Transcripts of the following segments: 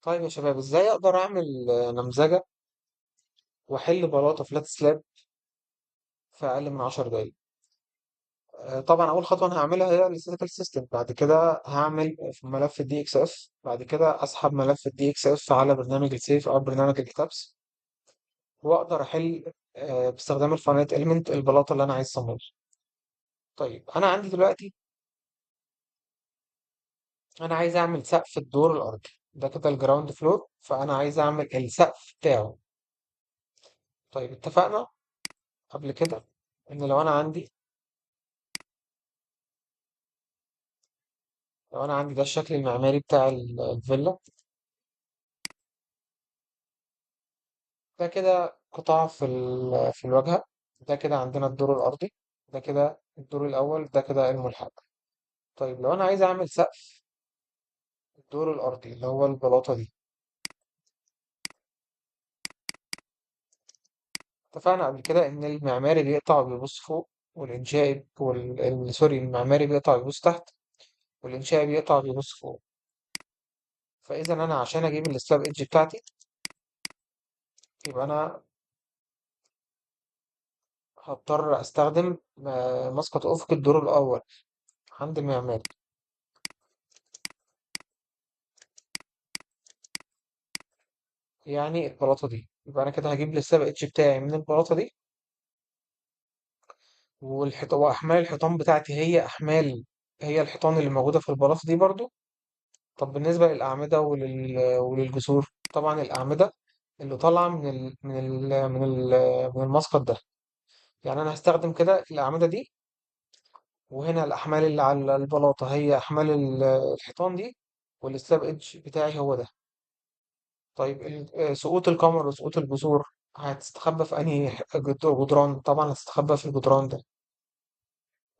طيب يا شباب، ازاي اقدر اعمل نمذجة واحل بلاطة فلات سلاب في اقل من 10 دقايق؟ طبعا اول خطوة انا هعملها هي الاستاتيكال سيستم. بعد كده هعمل في ملف الدي اكس اف. بعد كده اسحب ملف الدي اكس اف على برنامج السيف او برنامج الكتابس، واقدر احل باستخدام الفاينيت اليمنت البلاطة اللي انا عايز اصممها. طيب انا عندي دلوقتي، انا عايز اعمل سقف الدور الارضي ده كده الجراوند فلور، فانا عايز اعمل السقف بتاعه. طيب اتفقنا قبل كده ان لو انا عندي ده الشكل المعماري بتاع الفيلا. ده كده قطاع في الواجهة. ده كده عندنا الدور الأرضي. ده كده الدور الأول. ده كده الملحق. طيب لو أنا عايز أعمل سقف الدور الأرضي اللي هو البلاطة دي، اتفقنا قبل كده إن المعماري بيقطع وبيبص فوق، والإنشائي سوري، المعماري بيقطع وبيبص تحت، والإنشائي بيقطع وبيبص فوق. فإذا أنا عشان أجيب السلاب إيدج بتاعتي، يبقى أنا هضطر أستخدم مسقط أفق الدور الأول عند المعماري، يعني البلاطة دي. يبقى أنا كده هجيب السلاب إيدج بتاعي من البلاطة دي، وأحمال الحيطان بتاعتي هي الحيطان اللي موجودة في البلاط دي برضو. طب بالنسبة للأعمدة وللجسور، طبعا الأعمدة اللي طالعة من المسقط ده. يعني أنا هستخدم كده الأعمدة دي، وهنا الأحمال اللي على البلاطة هي أحمال الحيطان دي، والسلاب إيدج بتاعي هو ده. طيب سقوط القمر وسقوط الجسور هتستخبى في أنهي جدران؟ طبعا هتستخبى في الجدران ده،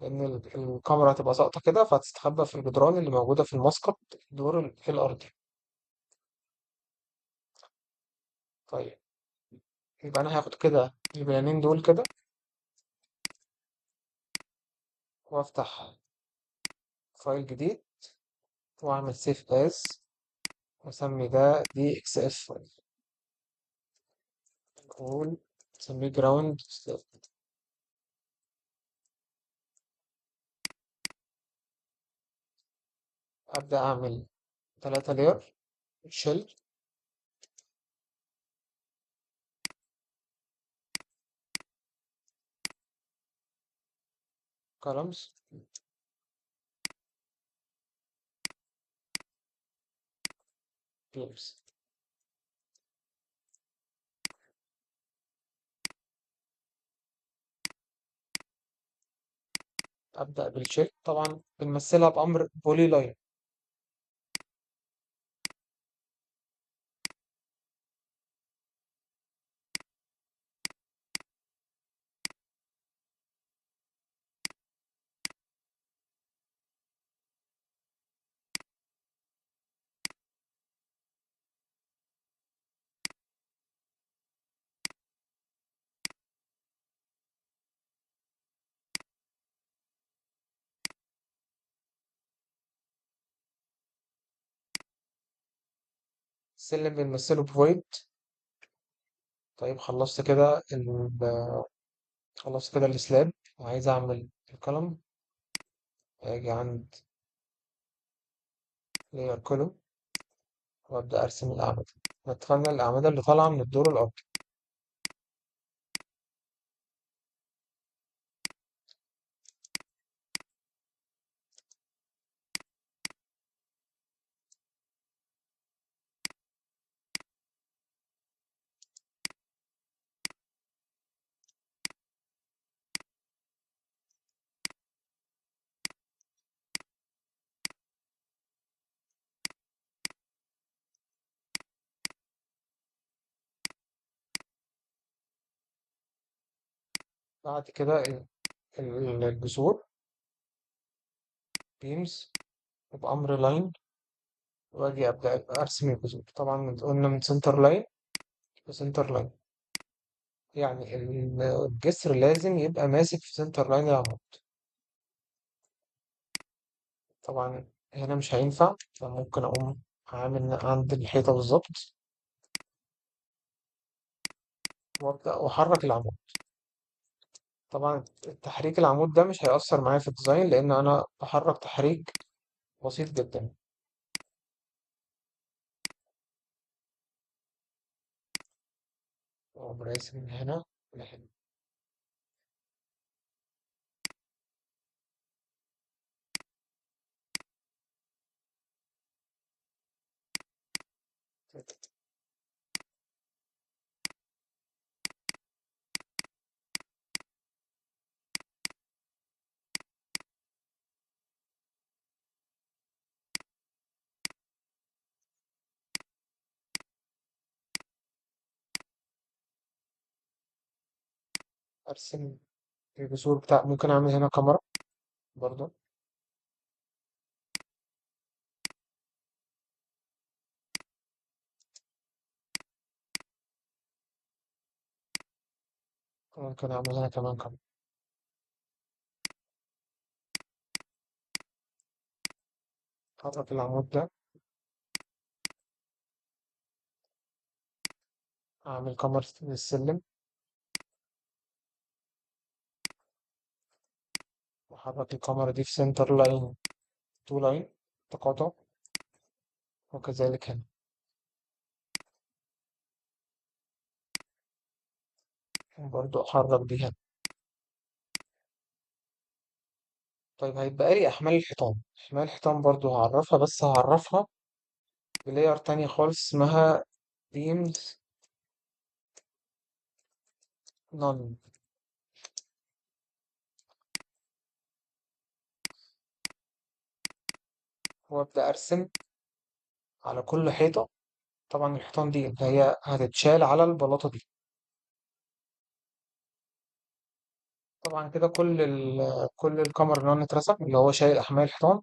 لأن الكاميرا هتبقى ساقطة كده، فهتستخبى في الجدران اللي موجودة في المسقط الدور الأرضي. طيب يبقى أنا هاخد كده البيانين دول كده، وأفتح فايل جديد، وأعمل سيف أز، وأسمي ده دي إكس إف فايل. نقول نسميه جراوند. أبدأ أعمل 3 لاير شيل كولمز بيمز. أبدأ بالشيل، طبعا بنمثلها بأمر بولي لاين. السلم بنمثله بفويد. طيب خلصت كده السلاب، وعايز أعمل الكولوم. أجي عند layer column، وأبدأ أرسم الأعمدة. اتفقنا الأعمدة اللي طالعة من الدور الأرضي. بعد كده الجذور بيمز بأمر لاين، وأجي أبدأ أرسم الجذور. طبعا قلنا من سنتر لاين لسنتر لاين، يعني الجسر لازم يبقى ماسك في سنتر لاين العمود. طبعا هنا مش هينفع، فممكن أقوم عامل عند الحيطة بالظبط، وأبدأ أحرك العمود. طبعا تحريك العمود ده مش هيأثر معايا في الديزاين، لأن أنا بحرك تحريك بسيط جدا. وأقوم راسم من هنا لهنا. أرسم الجسور بتاع، ممكن أعمل هنا كاميرا برضو. ممكن أعمل هنا كمان كاميرا. أحرك العمود ده، أعمل كاميرا للسلم، وأحرك الكاميرا دي في سنتر لاين، تو لاين تقاطع، وكذلك هنا برضو أحرك دي هنا. طيب هيبقى لي أحمال الحيطان. أحمال الحيطان برضو هعرفها، بس هعرفها بلاير تانية خالص اسمها beams none. وأبدأ أرسم على كل حيطة. طبعا الحيطان دي اللي هي هتتشال على البلاطة دي. طبعا كده كل الكاميرا نون اترسم، اللي هو شايل أحمال الحيطان.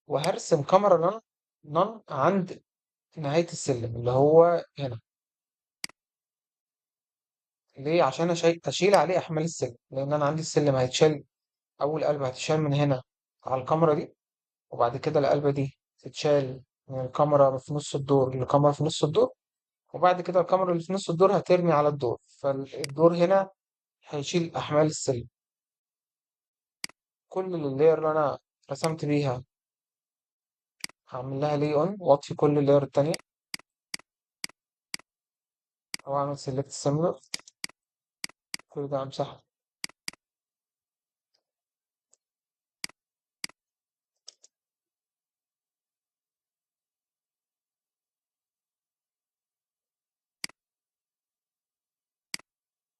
وهرسم كاميرا نون عند نهاية السلم اللي هو هنا. ليه؟ عشان أشيل عليه أحمال السلم، لأن أنا عندي السلم هيتشال. أول قلبة هتتشال من هنا على الكاميرا دي، وبعد كده القلبة دي تتشال من الكاميرا في نص الدور للكاميرا في نص الدور، وبعد كده الكاميرا اللي في نص الدور هترمي على الدور، فالدور هنا هيشيل أحمال السلم. كل اللاير اللي أنا رسمت بيها هعمل لها لي اون، واطفي كل اللاير التانية، او اعمل سيلكت سيميلر. كل ده امسحه.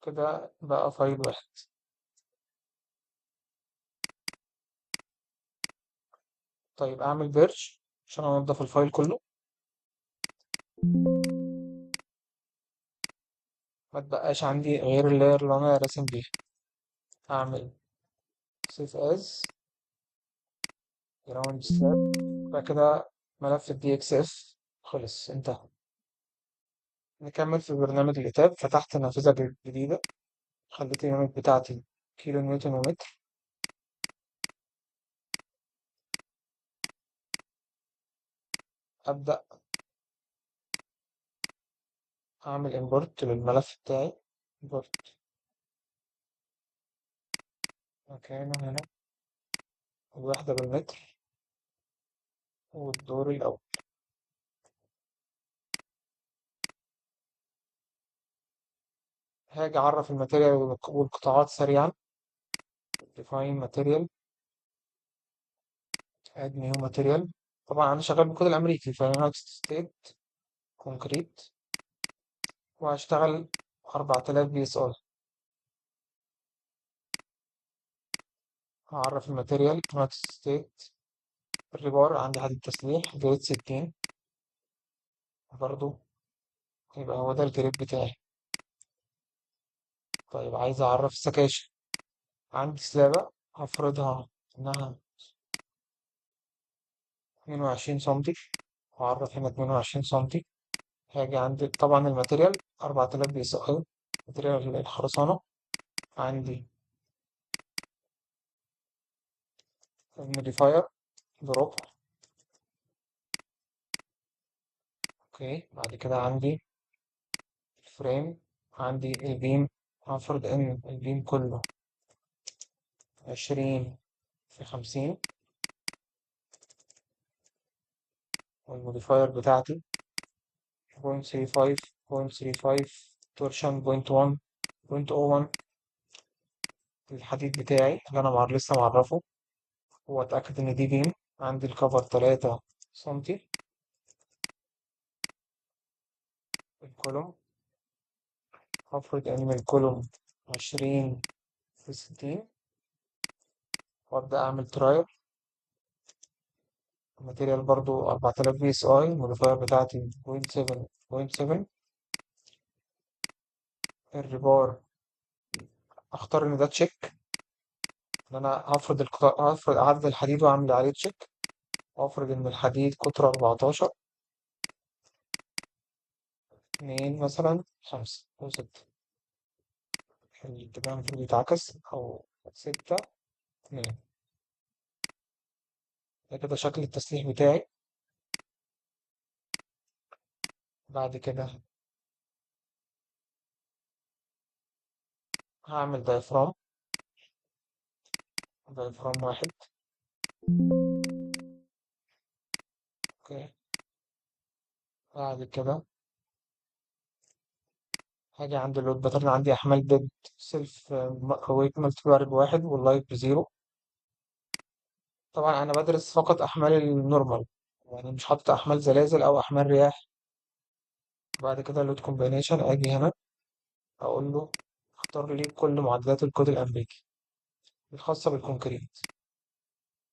كده بقى فايل واحد. طيب اعمل بيرج عشان انضف الفايل كله. ما تبقاش عندي غير اللاير اللي انا راسم بيها. اعمل سيف از جراوند سلاب. بعد كده ملف الدي اكس اف خلص، انتهى. نكمل في برنامج الإتاب. فتحت نافذة جديدة، خليت اليونت بتاعتي كيلو نيوتن ومتر. أبدأ أعمل إمبورت للملف بتاعي. إمبورت مكانه هنا، الوحدة بالمتر، والدور الأول. هاجي أعرف الماتيريال والقطاعات سريعا. define material، add new material. طبعا أنا شغال بالكود الأمريكي، فأنا ستيت كونكريت، وهشتغل 4000 بي اس اي. هعرف الماتيريال يونايتد ستيت. الريبار عندي حديد تسليح جريد 60 برضو، يبقى هو ده الجريد بتاعي. طيب عايز أعرف السكاشن. عندي سلابة هفرضها إنها 22 سنتي، وأعرف هنا 22 سنتي. هاجي عندي طبعا الماتيريال 4000 بي اس اي، ماتيريال الخرسانة. عندي الموديفاير دروب، اوكي، بعد كده عندي الفريم، عندي البيم. هفرض ان البيم كله 20 في 50، والموديفاير بتاعتي 0.35 تورشن 0.1 الحديد بتاعي اللي انا لسه معرفه، واتاكد ان دي بيم. عندي الكفر 3 سنتي. الكولوم هفرض ان الكولوم 20 في 60، وابدا اعمل ترايل. الماتيريال برضو 4000 بي اس اي، الموديفاير بتاعتي 0.7. الريبار اختار ان ده تشيك، ان انا هفرض عدد الحديد واعمل عليه تشيك، وافرض ان الحديد قطره 14، 2 مثلا، 5 او 6. الاتجاه المفروض يتعكس، او 6، 2. ده كده شكل التسليح بتاعي. بعد كده هعمل دايفرام واحد. اوكي، بعد كده هاجي عند اللود باترن، عندي احمال ديد سيلف ويت ملتبلر بواحد واللايت بزيرو. طبعا انا بدرس فقط احمال النورمال، يعني مش حاطط احمال زلازل او احمال رياح. بعد كده اللود كومبينيشن، اجي هنا اقول له اختار لي كل معادلات الكود الامريكي الخاصه بالكونكريت،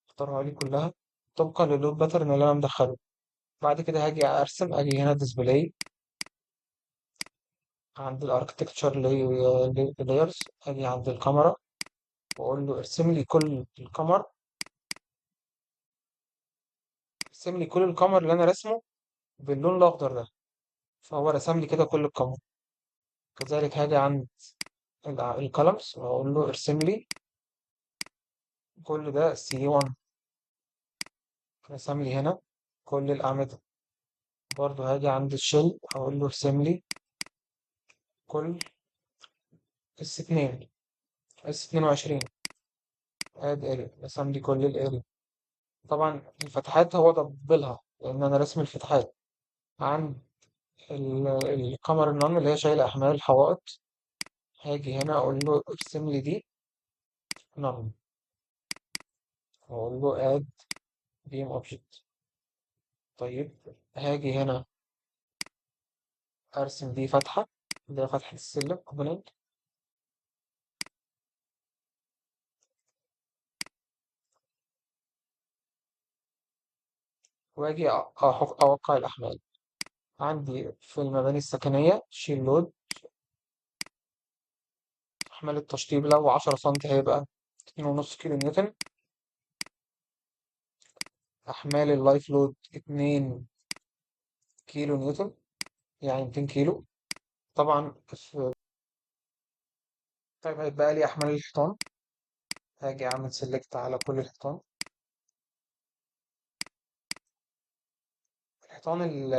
اختارها لي كلها طبقا للود باترن اللي انا مدخله. بعد كده هاجي ارسم، اجي هنا ديسبلاي، عند الاركتكتشر لايرز، اجي عند الكاميرا واقول له ارسم لي كل القمر اللي انا رسمه باللون الاخضر ده. فهو رسم لي كده كل القمر. كذلك هاجي عند الكولمز واقول له ارسم لي كل ده سي 1، رسم لي هنا كل الاعمده. برضه هاجي عند الشل اقول له ارسم لي كل اس 2، اس 22. اد اري، رسم لي كل الاري. طبعا الفتحات هو ضبلها لان انا رسم الفتحات. عند القمر النون اللي هي شايله احمال الحوائط، هاجي هنا اقول له ارسم لي دي نون، واقول له اد بيم اوبجكت. طيب، هاجي هنا ارسم دي فتحه، اللي هي فتحه السلم كومبوننت. واجي اوقع الاحمال. عندي في المباني السكنيه شيل لود، احمال التشطيب لو 10 سم هيبقى 2.5 كيلو نيوتن. احمال اللايف لود 2 كيلو نيوتن، يعني 200 كيلو. طبعا طيب هيبقى لي احمال الحيطان. هاجي اعمل سيلكت على كل الحيطان. الحيطان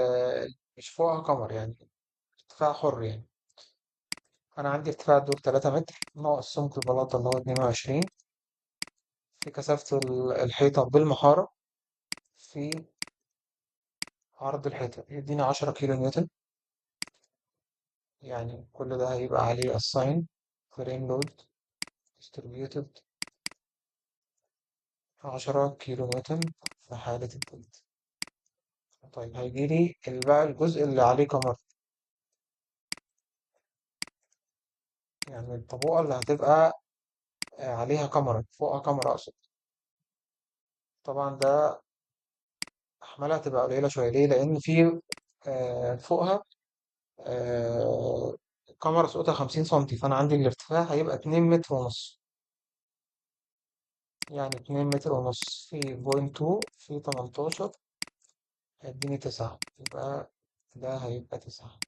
مش فوقها قمر، يعني ارتفاع حر يعني. انا عندي ارتفاع الدور 3 متر ناقص سمك البلاطه اللي هو 22 في كثافه الحيطه بالمحاره في عرض الحيطه، يديني 10 كيلو نيوتن. يعني كل ده هيبقى عليه الساين فريم لود distributed 10 كيلو نيوتن في حالة التلت. طيب هيجيلي بقى الجزء اللي عليه كمر، يعني الطبقة اللي هتبقى عليها كاميرا، فوقها كاميرا أقصد. طبعا ده أحمالها هتبقى قليلة شوية. ليه؟ لأن في فوقها كاميرا سقوطها 50 سنتي، فأنا عندي الارتفاع هيبقى 2 متر ونص. يعني 2 متر ونص في بوينت 2 في 18 هيديني 9، يبقى ده هيبقى 9.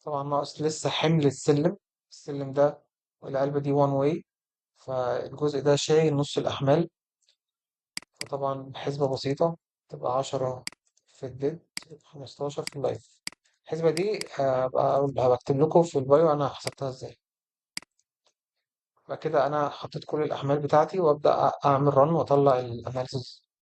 طبعا ناقص لسه حمل السلم. السلم ده العلبة دي وان واي، فالجزء ده شايل نص الأحمال. فطبعا حسبة بسيطة تبقى 10 في الديد، 15 في اللايف. الحسبة دي هبقى بكتب لكم في البايو أنا حسبتها إزاي. بعد كده أنا حطيت كل الأحمال بتاعتي وأبدأ أعمل رن وأطلع الأناليسيز